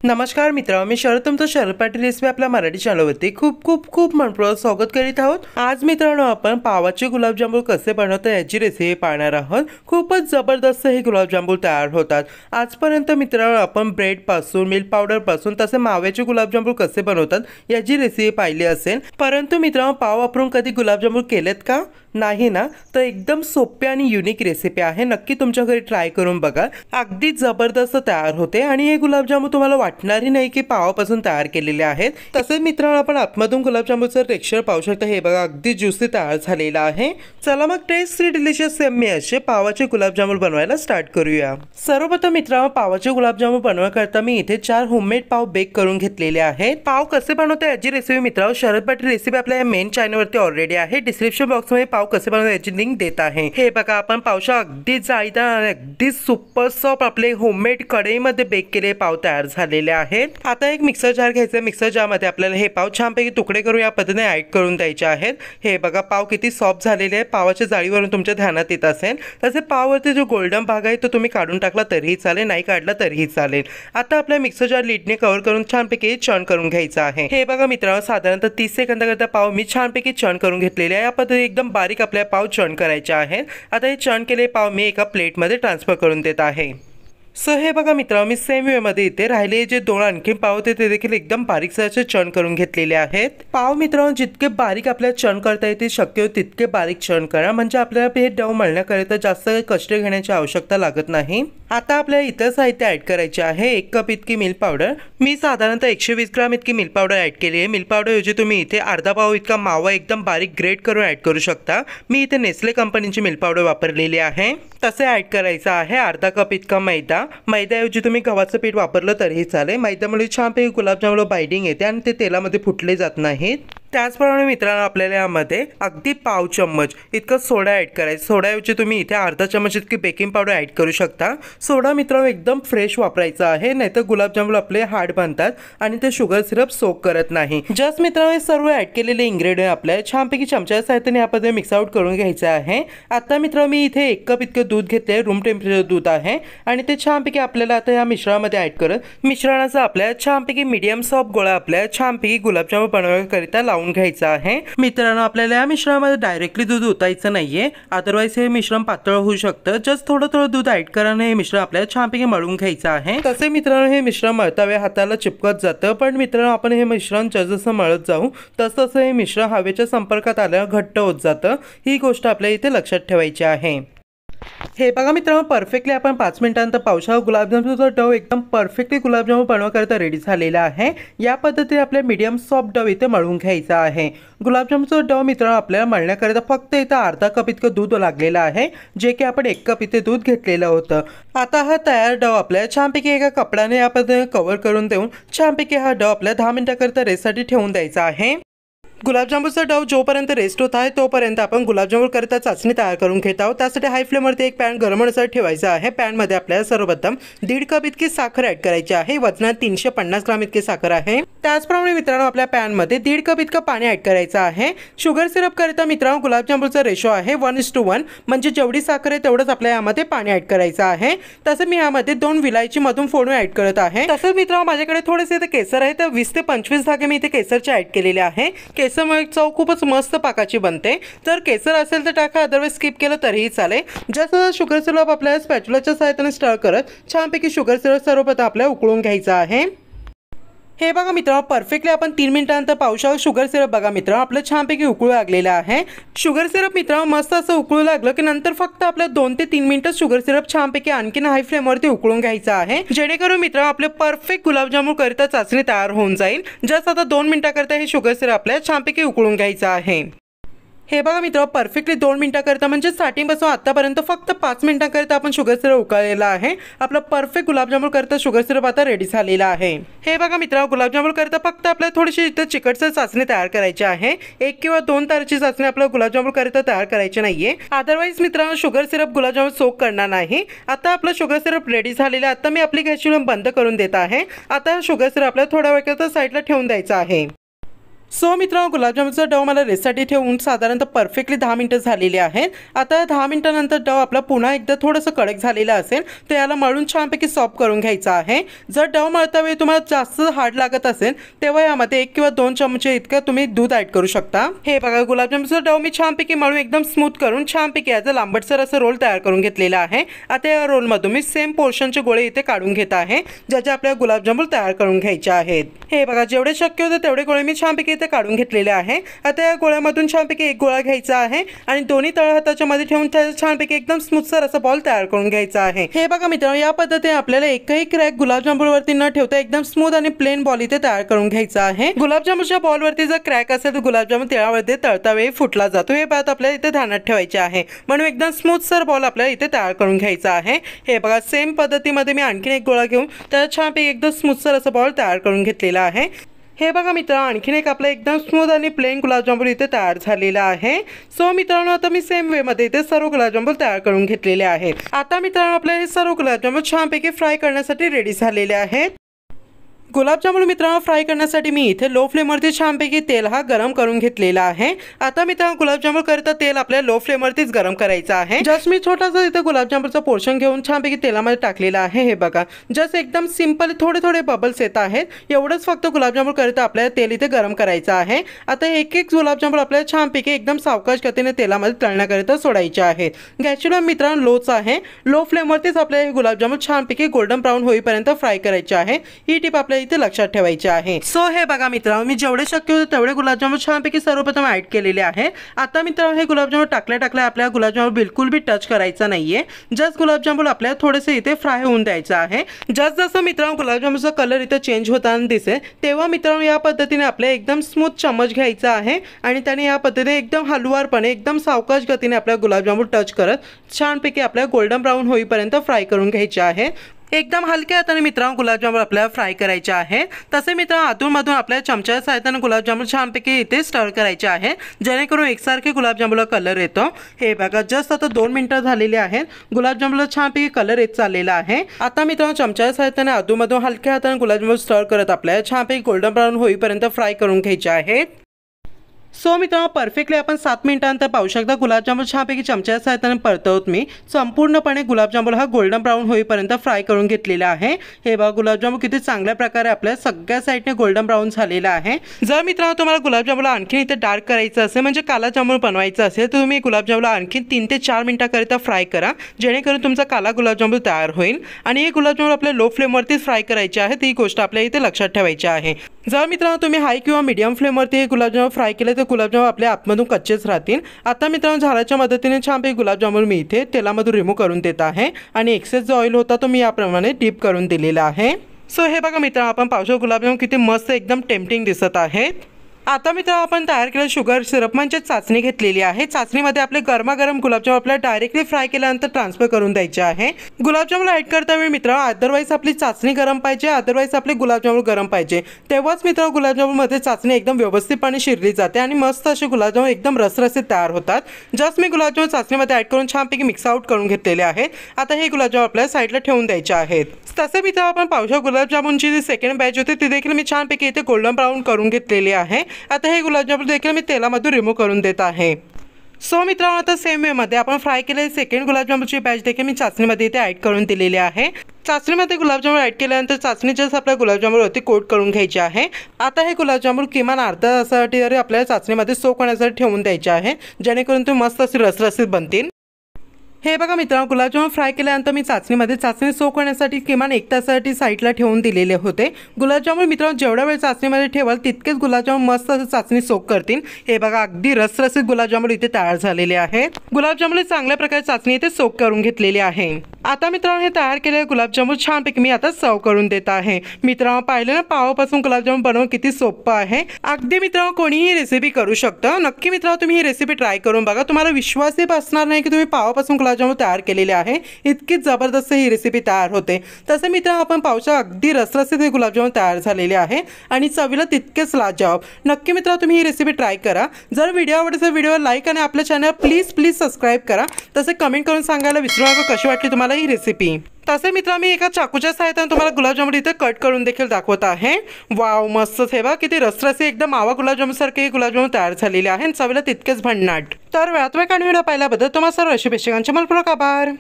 नमस्कार मित्रांनो, मी शरद तुमचं शरद पाटील रेसिपी आपल्या मराठी चॅनलवरती खूप खूप खूप मनपूर्वक स्वागत करीत आहोत। आज मित्रांनो आपण पावाचे गुलाबजामुन कसे बनवतात याची रेसिपी पाहणार आहोत। खूपच जबरदस्त हे गुलाबजामुन तयार होतात। आजपर्यंत मित्रांनो आपण ब्रेड पासून मिल्क पावडर पासून तसे माव्याचे गुलाबजामुन कसे बनवतात याची रेसिपी पाहिली असेल, परंतु मित्रांनो पाव वापरून कधी गुलाबजामुन केलेत का? नाही ना? तर एकदम सोपी आणि युनिक रेसिपी आहे, नक्की तुमच्या घरी ट्राय करून बघा। अगदी जबरदस्त तयार होते आणि हे गुलाबजामुन तुम्हाला वाटणारही नाही की पावापासून तयार केलेले आहेत। तसेच मित्रांनो आपण आतमधून गुलाबजामुनचं टेक्स्चर पाहू शकता, हे बघा अगदी ज्युसी तयार झालेला आहे। चला मग टेस्टी डिलिशियस यम्मी असे पावाचे गुलाबजामुन बनवायला स्टार्ट करूया। सर्वप्रथम मित्रांनो पावाचे गुलाबजामुन बनवण्याकरता मी इथे 4 होममेड पाव बेक करून घेतलेले आहेत। पाव कसे बनवतात याची रेसिपी मित्रांनो शरद पाटील रेसिपी आपल्या मेन चॅनलवरती ऑलरेडी आहे। डिस्क्रिप्शन बॉक्समध्ये पाव कसे बनवतात याची लिंक देत आहे। हे बघा आपण पावशा अगदी जाळीदार आणि अगदी सुपर सॉफ्ट आपले होममेड कढईमध्ये बेक केलेले पाव तयार झालेले आहेत। आता एक मिक्सर जार घ्यायचा, मिक्सर जार मध्ये आपल्याला हे पाव छानपैकी तुकडे करून या पद्धतीने ऍड करून द्यायचे आहेत। हे बघा पाव किती सॉफ्ट झालेले आहे, पावाच्या जाळीवरून तुमच्या ध्यानात येत असेल। तसे पाववरती जो गोल्डन भाग आहे तो तुम्ही काढून टाकला तरीही चालेल, नाही काढला तरीही चालेल। आता आपल्या मिक्सर जार लिडने कव्हर करून छानपैकी चर्न करून घ्यायचा आहे। हे बघा मित्रांनो साधारणतः 30 सेकंदाकरता पाव मी छानपैकी चर्न करून घेतलेले आहे। या पद्धतीने एकदम बारीक आपल्या पाव चर्न करायचे आहेत। आता हे चर्न केलेले पाव मी एका प्लेटमध्ये ट्रान्सफर करून देत आहे। सो हे बघा मित्रांनो मी सेम वेमध्ये इथे राहिले जे दोन आणखी पाव होते ते देखील एकदम बारीक सारखे चर्न करून घेतलेले आहेत। पाव मित्रांनो जितके बारीक आपल्याला चर्न करता येते शक्य तितके बारीक चर्न करा, म्हणजे आपल्याला हे डव मळण्याकरिता जास्त कष्ट घेण्याची आवश्यकता लागत नाही। आता आपल्याला इतर साहित्य ऍड करायचे आहे। 1 कप इतकी मिल्क पावडर, मी साधारणतः 120 ग्राम इतकी मिल्क पावडर ऍड केली आहे। मिल्क पावडर ऐवजी तुम्ही इथे अर्धा पाव इतका मावा एकदम बारीक ग्रेट करून ऍड करू शकता। मी इथे नेस्ले कंपनीची मिल्क पावडर वापरलेली आहे। तसे ऍड करायचा आहे अर्धा कप इतका मैदा, मैद्याऐवजी तुम्ही गव्हाचं पीठ वापरलं तरीही चालेल। मैद्यामुळे छानपैकी गुलाबजामुन बाइंडिंग येते आणि ते तेलामध्ये फुटले जात नाहीत। त्याचप्रमाणे मित्रांनो आपल्याला यामध्ये अगदी पाव चम्मच इतका सोडा ऍड करायचा। सोड्याऐवजी तुम्ही इथे अर्धा चम्मच इतकी बेकिंग पावडर ऍड करू शकता। सोडा मित्रांनो एकदम फ्रेश वापरायचा आहे, नाहीतर गुलाबजामुन आपले हार्ड बनतात आणि ते शुगर सिरप सोक करत नाही। जस्ट मित्रांनो हे सर्व ऍड केलेले इंग्रेडियंट आपल्याला छानपैकी चमच्याच्या साहाय्याने यामध्ये मिक्स आउट करून घ्यायचे आहे। आता मित्रांनो मी इथे 1 कप इतके दूध घेतले, रूम टेम्परेचर दूध आहे आणि ते छानपैकी आपल्याला आता या मिश्रणामध्ये ऍड करत मिश्रणाचा आपल्याला छानपैकी मीडियम सॉफ्ट गोळा आपल्याला छानपैकी गुलाबजामुन बनवण्याकरिता लावून घ्यायचा आहे। मित्रांनो आपल्याला या मिश्रणामध्ये डायरेक्टली दूध ओतायचं नाहीये, अदरवाइज हे मिश्रण पातळ होऊ शकतं। जस्ट थोडं थोडं दूध ऍड कराने हे मिश्रण आपल्याला छानपैकी मळून घ्यायचं आहे। तसे मित्रांनो हे मिश्रण मळता वेळी हाताला चिपकत जातं, पण मित्रांनो आपण हे मिश्रण जसं मळत जाऊ तसं हे मिश्रण हवेच्या संपर्कात आल्यावर घट्ट होत जातं। ही गोष्ट आपल्याला इथे लक्षात ठेवायची आहे। हे बघा मित्रांनो परफेक्टली आपण 5 मिनिटांनंतर पावशा गुलाबजामुनचा डव एकदम परफेक्टली गुलाबजामुन बनवण्याकरिता रेडी झालेला आहे। या पद्धतीने आपल्या मीडियम सॉफ्ट डव इथे मळून घ्यायचा आहे। गुलाबजामुनचा डव मित्रांनो आपल्याला मळण्याकरिता फक्त इथे अर्धा कप इतकं दूध लागलेलं आहे, जे की आपण 1 कप इथे दूध घेतलेलं होतं। आता हा तयार डव आपल्याला छानपैकी एका कपड्याने या पद्धतीने कव्हर करून देऊन छानपैकी हा डव आपल्याला 10 मिनिटांकरिता रेस्टसाठी ठेवून द्यायचा आहे। गुलाबजामुनचा डव जोपर्यंत रेस्ट होत आहे तोपर्यंत आपण गुलाबजामुन करता चाचणी तयार करून घेत आहोत। त्यासाठी हाय फ्लेमवरती एक पॅन गरम होण्यासाठी ठेवायचा आहे। पॅनमध्ये आपल्याला सर्वप्रथम 1.5 कप इतकी साखर ऍड करायची आहे। वजनात 350 ग्राम इतकी साखर आहे। त्याचप्रमाणे मित्रांनो आपल्या पॅनमध्ये 1.5 कप इतकं पाणी ऍड करायचं आहे। शुगर सिरप करता मित्रांनो गुलाबजामुनचा रेशो आहे 1:1, म्हणजे जेवढी साखर आहे तेवढंच आपल्याला यामध्ये पाणी ऍड करायचं आहे। तसं मी यामध्ये 2 विलायची मधून फोडून ऍड करत आहे। तसंच मित्रांनो माझ्याकडे थोडेसे इथे केसर आहे, तर 20 ते 25 धागे मी इथे केसरचे ऍड केलेले आहे। केसरमुळे चव खूपच मस्त पाकाची बनते, जर केसर असेल तर टाका, अदरवाइज स्किप केलं तरीही चालेल। जसं शुगर सिरप आपल्याला स्पॅच्युलाच्या सहाय्याने स्टर करत छानपैकी शुगर सिरप सर्वप्रथम आपल्याला उकळून घ्यायचं आहे। हे बघा मित्रांनो परफेक्टली आपण 3 मिनिटांनंतर पाहू शकतो शुगर सिरप बघा मित्रांनो आपलं छानपैकी उकळू लागलेलं आहे। शुगर सिरप मित्रांनो मस्त असं उकळू लागलं की नंतर फक्त आपल्या 2 ते 3 मिनिटं शुगर सिरप छानपैकी आणखीन हाय फ्लेमवरती उकळून घ्यायचं आहे, जेणेकरून मित्रांनो आपले परफेक्ट गुलाबजामुन करिता चाचणी तयार होऊन जाईल। जस्ट आता 2 मिनिटांकरिता हे शुगर सिरप आपल्याला छानपैकी उकळून घ्यायचं आहे। हे बघा मित्रांनो परफेक्टली 2 मिनिटांकरिता म्हणजे स्टार्टिंगपासून आतापर्यंत फक्त 5 मिनिटांकरिता आपण शुगर सिरप उकळलेला आहे। आपला परफेक्ट गुलाबजामुन करता शुगर सिरप आता रेडी झालेला आहे। हे बघा मित्रांनो गुलाबजामुन करता फक्त आपल्याला थोडीशी इथे चिकटसर चाचणी तयार करायची आहे। 1 किंवा 2 तारची चाचणी आपल्याला गुलाबजामुन करता तयार करायची नाहीये, अदरवाइज मित्रांनो शुगर सिरप गुलाबजामुन सोक करणार नाही। आता आपलं शुगर सिरप रेडी झालेलं आहे। आता मी आपली गॅसची फ्लेम बंद करून देत आहे। आता शुगर सिरप आपल्याला थोड्या वेळाकरता साईडला ठेवून द्यायचं आहे। सो मित्रांनो, गुलाबजामुनचा डो मला रेस्टसाठी ठेवून साधारणतः परफेक्टली 10 मिनिटं झालेली आहेत. आता 10 मिनिटांनंतर डो आपला पुन्हा एकदा थोडंसं कडक झालेला असेल तर याला मळून छानपैकी सॉफ्ट करून घ्यायचा आहे. जर डो मळता वेळी तुम्हाला जास्त हार्ड लागत असेल तेव्हा यामध्ये 1 किंवा 2 चमचे इतकं तुम्ही दूध ॲड करू शकता. हे बघा, गुलाबजामुनचा डो मी छानपैकी मळून एकदम स्मूथ करून छानपैकी याचा लांबटसर असं रोल तयार करून घेतलेला आहे. आता या रोलमधून मी सेम पोर्शनचे गोळे इथे काढून घेत आहे, ज्याचे आपल्याला गुलाबजामुन तयार करून घ्यायचे आहेत. हे बघा, जेवढे शक्य होते तेवढे गोळे मी छानपैकी इथे काढून घेतलेले आहे. आता या गोळ्यामधून छानपैकी एक गोळा घ्यायचा आहे आणि दोन्ही तळ हाताच्या मध्ये ठेवून त्याचा छानपैकी एकदम स्मूथसर असा बॉल तयार करून घ्यायचा आहे. हे बघा मित्रांनो, या पद्धतीने आपल्याला एकही क्रॅक गुलाबजामुनवरती न ठेवता एकदम स्मूथ आणि प्लेन बॉल इथे तयार करून घ्यायचा आहे. गुलाबजामुनच्या बॉलवरती जर क्रॅक असेल तर गुलाबजामुन तेलामध्ये तळता वेळी फुटला जातो. हे बात आपल्याला इथे ध्यानात ठेवायचे आहे. म्हणून एकदम स्मूथसर बॉल आपल्याला इथे तयार करून घ्यायचा आहे. हे बघा, सेम पद्धतीमध्ये मी आणखीन एक गोळा घेऊन त्याचा छानपैकी एकदम स्मूथसर असा बॉल तयार करून घेतलेला आहे. हे बघा मित्रांनो, आणखीन एक आपला एकदम स्मूथ आणि प्लेन गुलाबजामुन इथे तयार झालेला आहे. सो मित्रांनो, आता मी सेम वे मध्ये इथे सर्व गुलाबजामुन तयार करून घेतलेले आहेत. आता मित्रांनो, आपले हे सर्व गुलाबजामुन छानपैकी फ्राय करण्यासाठी रेडी झालेले आहेत. गुलाबजामुन मित्रांनो फ्राय करण्यासाठी मी इथे लो फ्लेमवरती छानपैकी तेल हा गरम करून घेतलेला आहे. आता मित्रांनो, गुलाबजामुन करता तेल आपल्याला लो फ्लेमवरतीच गरम करायचं आहे. जस्ट मी छोटासा इथे गुलाबजामुनचा पोर्शन घेऊन छानपैकी तेलामध्ये टाकलेला आहे. हे बघा, जस्ट एकदम सिंपल थोडे थोडे बबल्स येत आहेत. एवढंच फक्त गुलाबजामुन करता आपल्याला तेल इथे गरम करायचं आहे. आता एक एक गुलाबजामुन आपल्याला छानपैकी एकदम सावकाश गतीने तेलामध्ये तळण्याकरिता सोडायचे आहेत. गॅसची फ्लेम मित्रांनो लोच आहे. लो फ्लेमवरतीच आपल्याला हे गुलाबजामुन छानपैकी गोल्डन ब्राऊन होईपर्यंत फ्राय करायचे आहे. ही टिप आपल्याला इथे लक्षात ठेवायचे आहे. सो हे बघा मित्रांनो, मी जेवढे शक्य होते तेवढे गुलाबजामुन छानपैकी सर्वप्रथम ऍड केलेले आहे. आता मित्रांनो, हे गुलाबजामुन टाकल्या आपल्याला गुलाबजामुन बिलकुल भी टच करायचा नाहीये. जस्ट गुलाबजामुन आपल्याला थोडेसे इथे फ्राय होऊन द्यायचं आहे. जस्ट जसं मित्रांनो गुलाबजामुनचा कलर इथे चेंज होताना दिसेल तेव्हा मित्रांनो या पद्धतीने आपल्याला एकदम स्मूथ चम्मच घ्यायचा आहे आणि त्याने या पद्धतीने एकदम हलवारपणे एकदम सावकाश गतीने आपल्या गुलाबजामुन टच करत छानपैकी आपल्याला गोल्डन ब्राऊन होईपर्यंत फ्राय करून घ्यायचे आहे. एकदम हलक्या हाताने मित्रांनो गुलाबजामुन आपल्याला फ्राय करायचे आहे. तसे मित्रांनो आतूनमधून आपल्याला चमच्याच्या सहाय्याने गुलाबजामुन छानपैकी इथे स्टर करायचे आहे, जेणेकरून एकसारखे गुलाबजामुनला कलर येतो. हे बघा, जस्ट आता 2 मिनिटं झालेली आहेत. गुलाबजामुनला छानपैकी कलर येत चाललेला आहे. आता मित्रांनो चमच्याच्या सहाय्याने आतूनमधून हलक्या हाताने गुलाबजामुन स्टर करत आपल्याला छानपैकी गोल्डन ब्राऊन होईपर्यंत फ्राय करून घ्यायचे आहेत. सो मित्रांनो, परफेक्टली आपण 7 मिनिटांनंतर पाहू शकता गुलाबजामुन छानपैकी चमच्याच्या सहाय्याने परतवत मी संपूर्णपणे गुलाबजामुन हा गोल्डन ब्राऊन होईपर्यंत फ्राय करून घेतलेला आहे. हे बघा, गुलाबजामुन किती चांगल्या प्रकारे आपल्या सगळ्या साईडने गोल्डन ब्राऊन झालेला आहे. जर मित्रांनो तुम्हाला गुलाबजामुनला आणखी इथे डार्क करायचं असेल म्हणजे काला जामुन बनवायचं असेल तर तुम्ही गुलाबजामुनला आणखी 3 ते 4 मिनिटांकरिता फ्राय करा, जेणेकरून तुमचा काला गुलाबजामुन तयार होईल. आणि हे गुलाबजामुन आपल्या लो फ्लेमवरतीच फ्राय करायचे आहेत. ही गोष्ट आपल्या इथे लक्षात ठेवायची आहे. जर मित्रांनो तुम्ही हाय किंवा मीडियम फ्लेमवरती हे गुलाबजामुन फ्राय केले तर गुलाबजामुन आपल्या आतमधून कच्चेच राहतील. आता मित्रांनो झाडाच्या मदतीने छानपैकी गुलाबजामुन मी इथे तेलामधून रिमूव्ह करून देत आहे आणि एक्सेस जो ऑइल होता तो मी याप्रमाणे डीप करून दिलेला आहे. सो हे बघा मित्रांनो, आपण पावसाळी गुलाबजामुन किती मस्त एकदम टेम्पटिंग दिसत आहेत. आता मित्रांनो आपण तयार केलेलं शुगर सिरप म्हणजे चाचणी घेतलेली आहे. चाचणीमध्ये आपले गरमागरम गुलाबजामुन आपल्याला डायरेक्टली फ्राय केल्यानंतर ट्रान्सफर करून द्यायचे आहे. गुलाबजामुन ऍड करता वेळी मित्रांनो अदरवाईज आपली चाचणी गरम पाहिजे, अदरवाईज आपले गुलाबजामुन गरम पाहिजे, तेव्हाच मित्रांनो गुलाबजामुनमध्ये चाचणी एकदम व्यवस्थितपणे शिरली जाते आणि मस्त असे गुलाबजामुन एकदम रसरशीत तयार होतात. जस्ट मी गुलाबजामुन चाचणीमध्ये ऍड करून छानपैकी मिक्स आउट करून घेतलेले आहेत. आता हे गुलाबजामुन आपल्याला साईडला ठेवून द्यायचे आहेत. तसे मित्रांनो आपण पावसाळी गुलाबजामुनची जी सेकंड बॅच होती ती देखील मी छानपैकी इथे गोल्डन ब्राऊन करून घेतलेली आहे. आता हे गुलाबजामुन देखील मी तेलामधून रिमूव्ह करून देत आहे. सो मित्रांनो आता सेम वेमध्ये आपण फ्राय केलेली सेकंड गुलाबजामुनची बॅच देखील मी चाचणीमध्ये इथे ऍड करून दिलेली आहे. चाचणीमध्ये गुलाबजामुन ऍड केल्यानंतर चाचणी जस्ट आपल्या गुलाबजामुनवरती कोट करून घ्यायची आहे. आता हे गुलाबजामुन किमान अर्धा तासासाठी तरी आपल्याला चाचणीमध्ये सोक होण्यासाठी ठेवून द्यायचे आहे, जेणेकरून ते मस्त असे रसरशीत बनतील. हे बघा मित्रांनो, गुलाबजामुन फ्राय केल्यानंतर मी चाचणी सोक होण्यासाठी किमान 1 तासासाठी साईडला ठेवून दिलेले होते. गुलाबजामुन मित्रांनो जेवढा वेळ चाचणीमध्ये ठेवाल तितकेच गुलाबजामुन मस्त असं चाचणी सोक करतील. हे बघा, अगदी रसरशीत गुलाबजामुन इथे तयार झालेले आहेत. गुलाबजामुन चांगल्या प्रकारे चाचणी इथे सोक करून घेतलेली आहे. आता मित्रांनो हे तयार केलेले गुलाबजामुन छानपैकी मी आता सर्व करून देत आहे. मित्रांनो पाहिलं ना, पावापासून गुलाबजामुन बनवणं किती सोपं आहे. अगदी मित्रांनो कोणीही रेसिपी करू शकतं. नक्की मित्रांनो तुम्ही ही रेसिपी ट्राय करून बघा. तुम्हाला विश्वासही बसणार नाही की तुम्ही पावापासून गुलाबजामुन तयार केलेले आहे. इतकी जबरदस्त ही रेसिपी तयार होते. तसे मित्रांनो आपण पावसाळ्यात अगदी रसरशीत हे गुलाबजामुन तयार झालेले आहे आणि चवीला तितकेच लाजवाब. नक्की मित्रांनो तुम्ही ही रेसिपी ट्राय करा. जर व्हिडिओ आवडला तर व्हिडिओला लाईक आणि आपल्या चॅनल प्लीज सबस्क्राईब करा. तसे कमेंट करून सांगायला विसरू नका कशी वाटली तुम्हाला ही रेसिपी. तसे मित्र मी एका चाकूच्या सहाय्याने तुम्हाला गुलाबजामुन इथे कट करून देखील दाखवत आहे. वाव, मस्त हे बघा किती रसरसी एकदम मावा गुलाबजामुन सारखे गुलाबजामुन तयार झालेले आहेत. चवीला तितकेच भन्नाट. तर वेळात वेळ काढून व्हिडिओ पाहिल्याबद्दल तुम्हाला सर्व अशी प्रेक्षकांचे मनपूर्वक आभार.